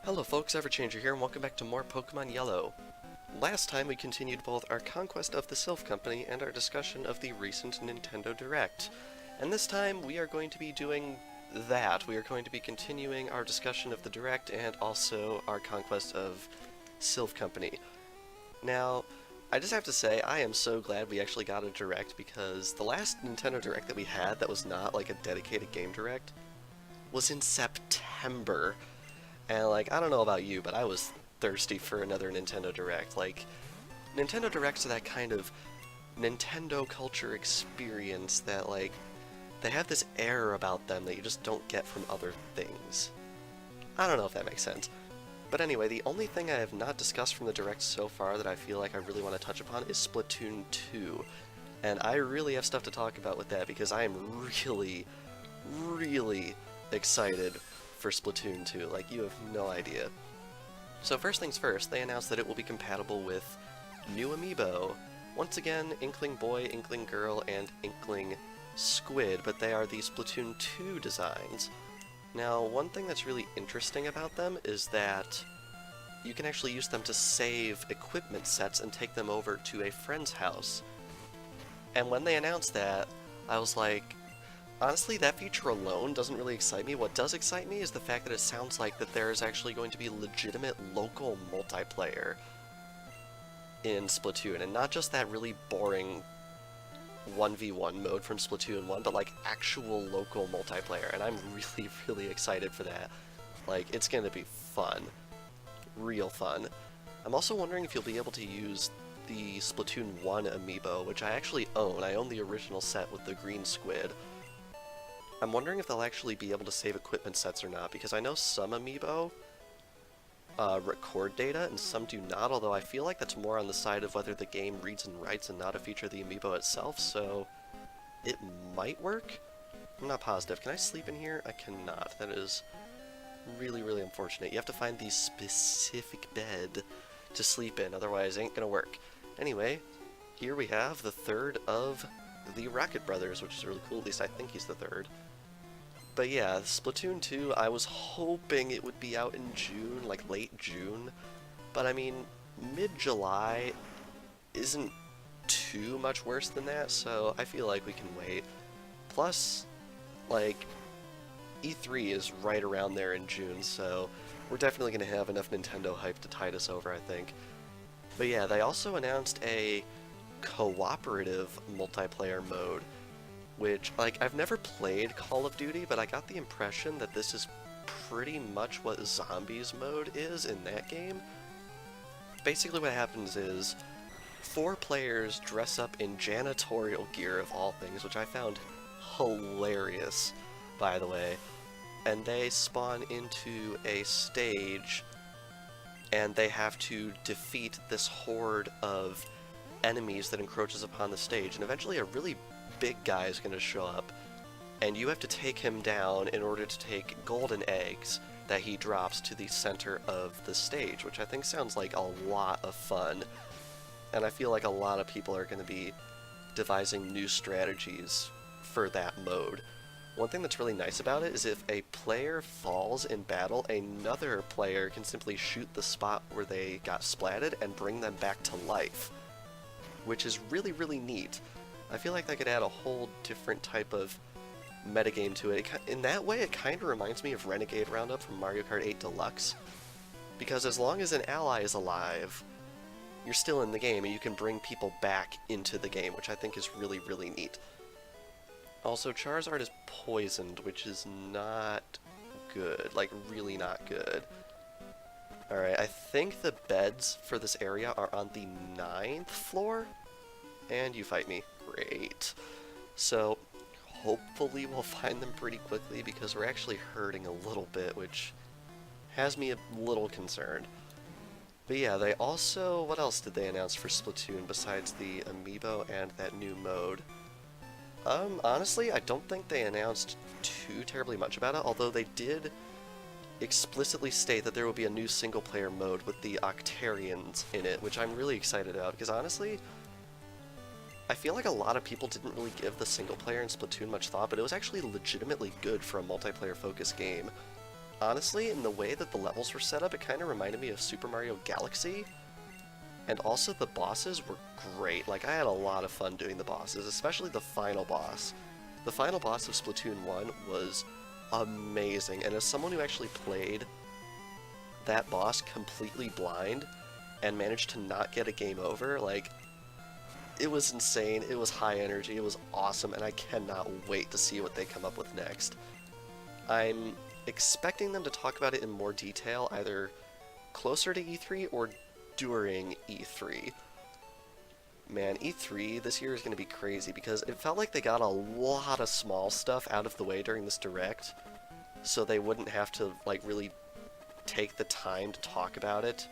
Hello folks, Everchanger here, and welcome back to more Pokemon Yellow. Last time we continued both our conquest of the Silph Company and our discussion of the recent Nintendo Direct. And this time we are going to be doing that. We are going to be continuing our discussion of the Direct and also our conquest of Silph Company. Now, I just have to say, I am so glad we actually got a Direct because the last Nintendo Direct that we had that was not like a dedicated game Direct was in September. And, like, I don't know about you, but I was thirsty for another Nintendo Direct. Like, Nintendo Directs are that kind of Nintendo culture experience that, like, they have this air about them that you just don't get from other things. I don't know if that makes sense. But anyway, the only thing I have not discussed from the Direct so far that I feel like I really want to touch upon is Splatoon 2. And I really have stuff to talk about with that because I am really excited for Splatoon 2, like you have no idea. So first things first, they announced that it will be compatible with new amiibo. Once again, Inkling Boy, Inkling Girl, and Inkling Squid, but they are the Splatoon 2 designs. Now, one thing that's really interesting about them is that you can actually use them to save equipment sets and take them over to a friend's house. And when they announced that, I was like, honestly, that feature alone doesn't really excite me. What does excite me is the fact that it sounds like that there is actually going to be legitimate local multiplayer in Splatoon, and not just that really boring 1v1 mode from Splatoon 1, but like actual local multiplayer, and I'm really excited for that. Like, it's gonna be fun. Real fun. I'm also wondering if you'll be able to use the Splatoon 1 amiibo, which I actually own. I own the original set with the green squid. I'm wondering if they'll actually be able to save equipment sets or not, because I know some amiibo record data and some do not, although I feel like that's more on the side of whether the game reads and writes and not a feature of the amiibo itself, so it might work? I'm not positive. Can I sleep in here? I cannot. That is really unfortunate. You have to find the specific bed to sleep in, otherwise it ain't gonna work. Anyway, here we have the third of the Rocket Brothers, which is really cool. At least I think he's the third. But yeah, Splatoon 2, I was hoping it would be out in June, like late June. But I mean, mid-July isn't too much worse than that, so I feel like we can wait. Plus, like, E3 is right around there in June, so we're definitely going to have enough Nintendo hype to tide us over, I think. But yeah, they also announced a cooperative multiplayer mode, which, like, I've never played Call of Duty, but I got the impression that this is pretty much what Zombies mode is in that game. Basically what happens is 4 players dress up in janitorial gear of all things, which I found hilarious, by the way, and they spawn into a stage and they have to defeat this horde of enemies that encroaches upon the stage, and eventually a really big guy is going to show up, and you have to take him down in order to take golden eggs that he drops to the center of the stage, which I think sounds like a lot of fun, and I feel like a lot of people are going to be devising new strategies for that mode. One thing that's really nice about it is if a player falls in battle, another player can simply shoot the spot where they got splatted and bring them back to life, which is really neat. I feel like that could add a whole different type of metagame to it. In that way, it kind of reminds me of Renegade Roundup from Mario Kart 8 Deluxe, because as long as an ally is alive, you're still in the game and you can bring people back into the game, which I think is really neat. Also, Charizard is poisoned, which is not good, like really not good. Alright, I think the beds for this area are on the 9th floor, and you fight me. Great. So, hopefully we'll find them pretty quickly because we're actually hurting a little bit, which has me a little concerned. But yeah, they also... what else did they announce for Splatoon besides the amiibo and that new mode? Honestly, I don't think they announced too terribly much about it, although they did explicitly state that there will be a new single-player mode with the Octarians in it, which I'm really excited about, because honestly, I feel like a lot of people didn't really give the single player in Splatoon much thought, but it was actually legitimately good for a multiplayer-focused game. honestly, in the way that the levels were set up, it kind of reminded me of Super Mario Galaxy. And also the bosses were great. Like, I had a lot of fun doing the bosses, especially the final boss. The final boss of Splatoon 1 was amazing, and as someone who actually played that boss completely blind and managed to not get a game over, like, it was insane, it was high energy, it was awesome, and I cannot wait to see what they come up with next. I'm expecting them to talk about it in more detail, either closer to E3 or during E3. Man, E3 this year is going to be crazy because it felt like they got a lot of small stuff out of the way during this Direct, so they wouldn't have to, like, really take the time to talk about it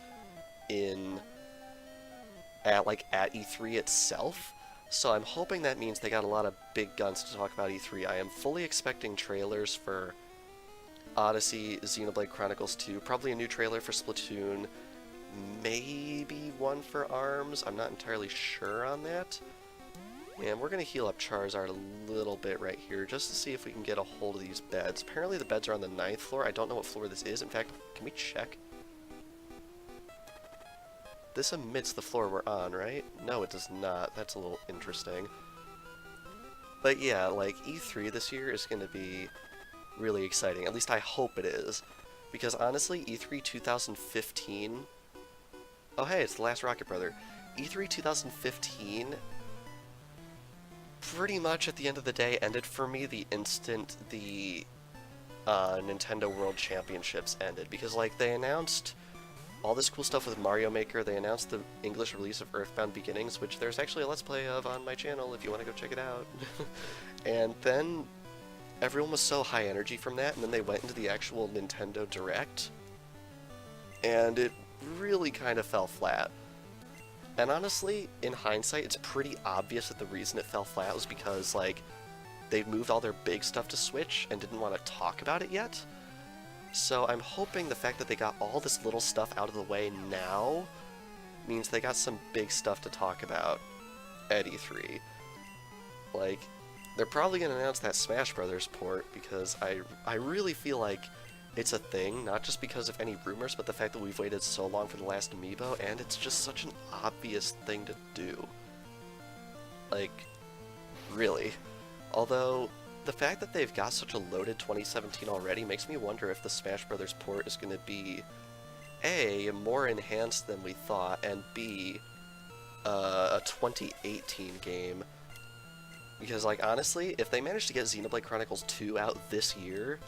at E3 itself. So I'm hoping that means they got a lot of big guns to talk about E3. I am fully expecting trailers for Odyssey, Xenoblade Chronicles 2, probably a new trailer for Splatoon, maybe one for ARMS, I'm not entirely sure on that. And we're going to heal up Charizard a little bit right here, just to see if we can get a hold of these beds. Apparently the beds are on the 9th floor, I don't know what floor this is. In fact, can we check? This omits the floor we're on, right? No, it does not. That's a little interesting. But yeah, like, E3 this year is going to be really exciting. At least I hope it is. Because honestly, E3 2015... Oh hey, it's the last Rocket Brother. E3 2015 pretty much at the end of the day ended for me the instant the Nintendo World Championships ended. Because, like, they announced all this cool stuff with Mario Maker, they announced the English release of Earthbound Beginnings, which there's actually a Let's Play of on my channel if you want to go check it out. And then everyone was so high energy from that, and then they went into the actual Nintendo Direct, and it really kind of fell flat. And honestly, in hindsight, it's pretty obvious that the reason it fell flat was because, like, they moved all their big stuff to Switch and didn't want to talk about it yet. So I'm hoping the fact that they got all this little stuff out of the way now means they got some big stuff to talk about at E3. Like, they're probably going to announce that Smash Brothers port, because I really feel like it's a thing, not just because of any rumors, but the fact that we've waited so long for the last amiibo, and it's just such an obvious thing to do. Like, really. Although, the fact that they've got such a loaded 2017 already makes me wonder if the Smash Brothers port is going to be, A, more enhanced than we thought, and B, a 2018 game. Because, like, honestly, if they manage to get Xenoblade Chronicles 2 out this year,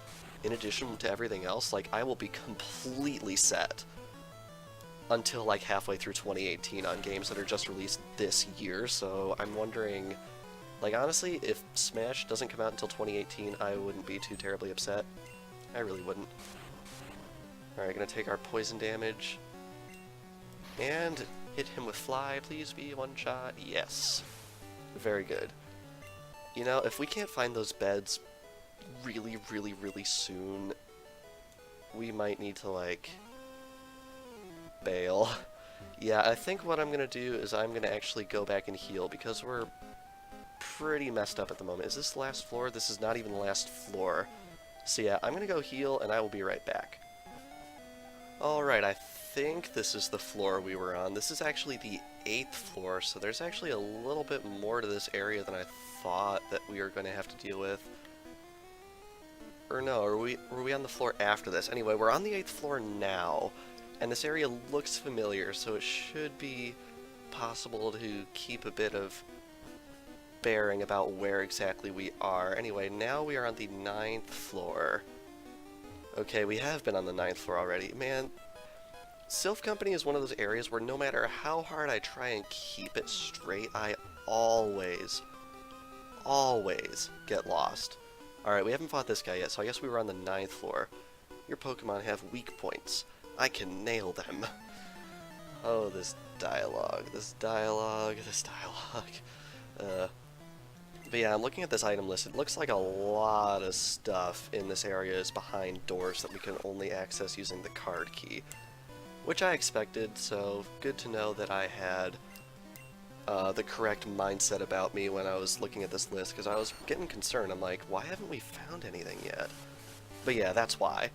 in addition to everything else, like, I will be completely set until, like, halfway through 2018 on games that are just released this year, so I'm wondering, like, honestly, if Smash doesn't come out until 2018, I wouldn't be too terribly upset. I really wouldn't. Alright, gonna take our poison damage, and hit him with Fly, please be one shot, yes. Very good. You know, if we can't find those beds really, really, really soon, we might need to, like, bail. Yeah, I think what I'm gonna do is I'm gonna actually go back and heal, because we're pretty messed up at the moment. Is this the last floor? This is not even the last floor. So yeah, I'm gonna go heal, and I will be right back. Alright, I think this is the floor we were on. This is actually the 8th floor, so there's actually a little bit more to this area than I thought that we were going to have to deal with. Or no, were we on the floor after this? Anyway, we're on the 8th floor now, and this area looks familiar, so it should be possible to keep a bit of bearing about where exactly we are. Anyway, now we are on the 9th floor. Okay, we have been on the 9th floor already. Man, Silph Company is one of those areas where no matter how hard I try and keep it straight, I always get lost. Alright, we haven't fought this guy yet, so I guess we were on the 9th floor. Your Pokemon have weak points. I can nail them. Oh, this dialogue. But yeah, I'm looking at this item list. It looks like a lot of stuff in this area is behind doors that we can only access using the card key. Which I expected, so good to know that I had the correct mindset about me when I was looking at this list, because I was getting concerned. I'm like, why haven't we found anything yet? But yeah, that's why.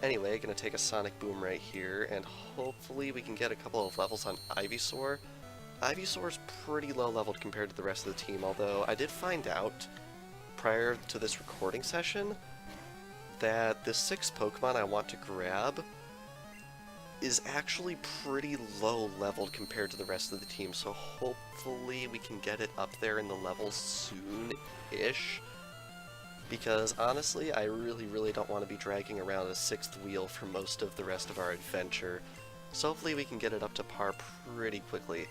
Anyway, gonna take a Sonic Boom right here, and hopefully we can get a couple of levels on Ivysaur. Ivysaur's pretty low leveled compared to the rest of the team, although I did find out prior to this recording session that the 6th Pokemon I want to grab is actually pretty low leveled compared to the rest of the team, so hopefully we can get it up there in the levels soon-ish. Because honestly, I really don't want to be dragging around a 6th wheel for most of the rest of our adventure, so hopefully we can get it up to par pretty quickly.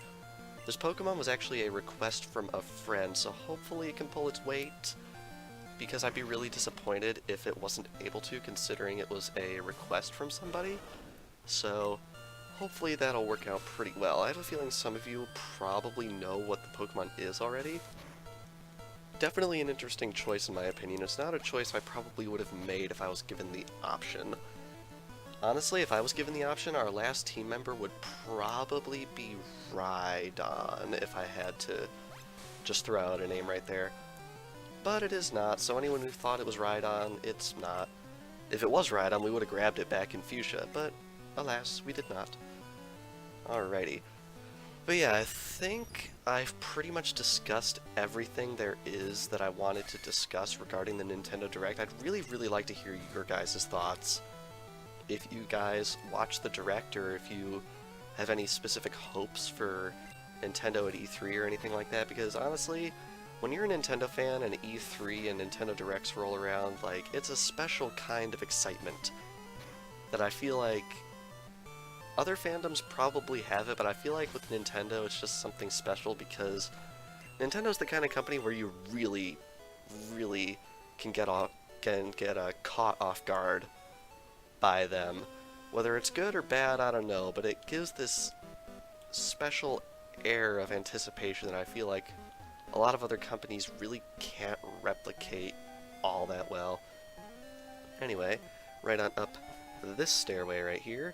This Pokemon was actually a request from a friend, so hopefully it can pull its weight, because I'd be really disappointed if it wasn't able to, considering it was a request from somebody. So hopefully that'll work out pretty well. I have a feeling some of you probably know what the Pokemon is already. Definitely an interesting choice in my opinion. It's not a choice I probably would have made if I was given the option. Honestly, if I was given the option, our last team member would probably be Rhydon, if I had to just throw out a name right there. But it is not, so anyone who thought it was Rhydon, it's not. If it was Rhydon, we would have grabbed it back in Fuchsia, but alas, we did not. Alrighty. But yeah, I think I've pretty much discussed everything there is that I wanted to discuss regarding the Nintendo Direct. I'd really like to hear your guys' thoughts. If you guys watch the Direct, or if you have any specific hopes for Nintendo at E3 or anything like that, because honestly, when you're a Nintendo fan and E3 and Nintendo Directs roll around, like, it's a special kind of excitement that I feel like other fandoms probably have it, but I feel like with Nintendo it's just something special because Nintendo's the kind of company where you really can get caught off guard by them. Whether it's good or bad, I don't know, but it gives this special air of anticipation that I feel like a lot of other companies really can't replicate all that well. Anyway, right on up this stairway right here,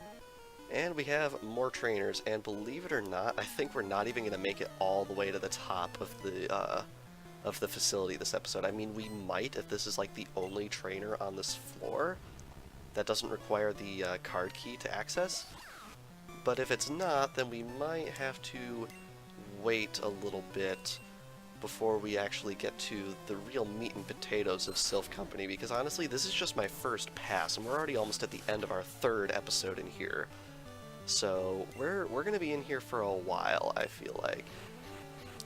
and we have more trainers, and believe it or not, I think we're not even going to make it all the way to the top of the facility this episode. I mean, we might if this is like the only trainer on this floor that doesn't require the card key to access, but if it's not, then we might have to wait a little bit before we actually get to the real meat and potatoes of Silph Company, because honestly, this is just my first pass, and we're already almost at the end of our 3rd episode in here. So we're gonna be in here for a while, I feel like.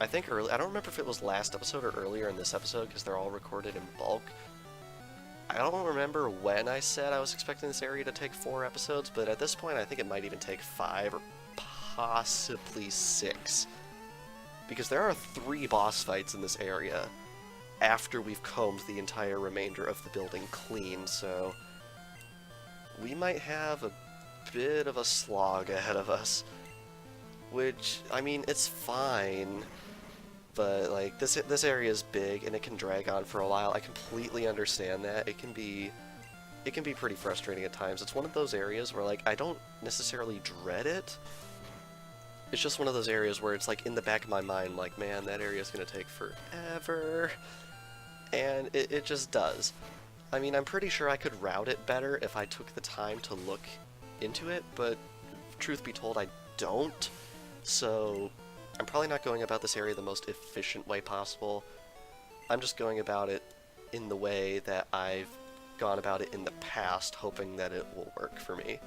I think I don't remember if it was last episode or earlier in this episode, because they're all recorded in bulk. I don't remember when I said I was expecting this area to take 4 episodes, but at this point I think it might even take 5 or possibly 6. Because there are 3 boss fights in this area after we've combed the entire remainder of the building clean, so we might have a bit of a slog ahead of us. Which, I mean, it's fine, but like this area is big and it can drag on for a while. I completely understand that. It can be pretty frustrating at times. It's one of those areas where like I don't necessarily dread it. It's just one of those areas where it's like in the back of my mind, like, man, that area is going to take forever. And it just does. I mean, I'm pretty sure I could route it better if I took the time to look into it, but truth be told, I don't. So I'm probably not going about this area the most efficient way possible. I'm just going about it in the way that I've gone about it in the past, hoping that it will work for me.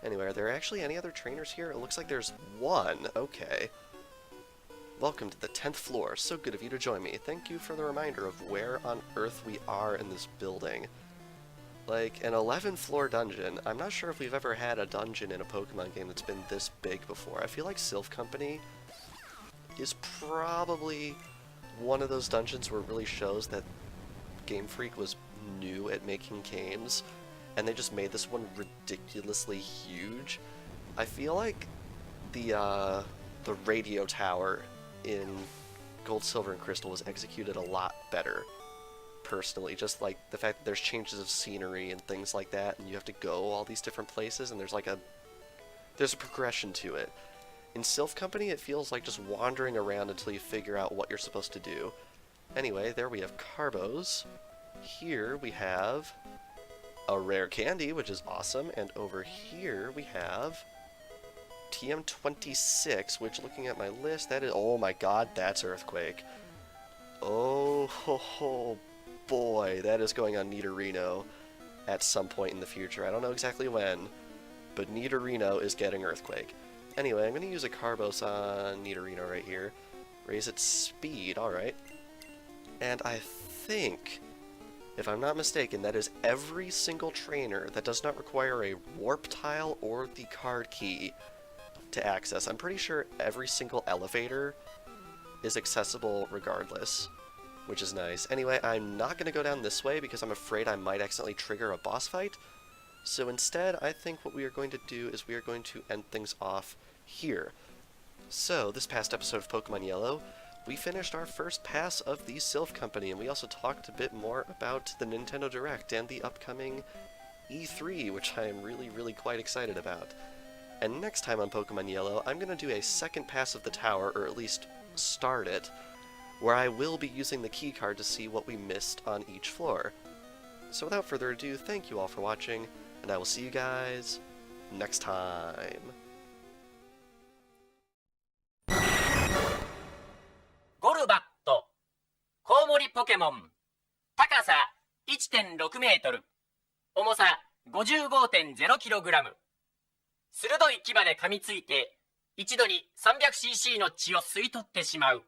Anyway, are there actually any other trainers here? It looks like there's one. Okay. Welcome to the 10th floor. So good of you to join me. Thank you for the reminder of where on earth we are in this building. Like, an 11th floor dungeon. I'm not sure if we've ever had a dungeon in a Pokemon game that's been this big before. I feel like Silph Company is probably one of those dungeons where it really shows that Game Freak was new at making games, and they just made this one ridiculously huge. I feel like the radio tower in Gold, Silver, and Crystal was executed a lot better, personally. Just like the fact that there's changes of scenery and things like that, and you have to go all these different places, and there's a progression to it. In Silph Company, it feels like just wandering around until you figure out what you're supposed to do. Anyway, there we have Carbos. Here we have a rare candy, which is awesome, and over here we have TM26, which, looking at my list, that is, oh my god, that's Earthquake. Oh, ho, ho, boy, that is going on Nidorino at some point in the future. I don't know exactly when, but Nidorino is getting Earthquake. Anyway, I'm going to use a Carbos on Nidorino right here. Raise its speed, alright. And I think, if I'm not mistaken, that is every single trainer that does not require a warp tile or the card key to access. I'm pretty sure every single elevator is accessible regardless, which is nice. Anyway, I'm not going to go down this way because I'm afraid I might accidentally trigger a boss fight. So instead, I think what we are going to do is we are going to end things off here. So, this past episode of Pokemon Yellow, we finished our first pass of the Silph Company, and we also talked a bit more about the Nintendo Direct and the upcoming E3, which I am really, really quite excited about. And next time on Pokemon Yellow, I'm going to do a second pass of the tower, or at least start it, where I will be using the key card to see what we missed on each floor. So without further ado, thank you all for watching, and I will see you guys next time. GOLBAT コウモリポケモン高さ 1.6 メートル重さ 55.0 キログラム鋭い牙で噛みついて一度に 300cc の血を吸い取ってしまう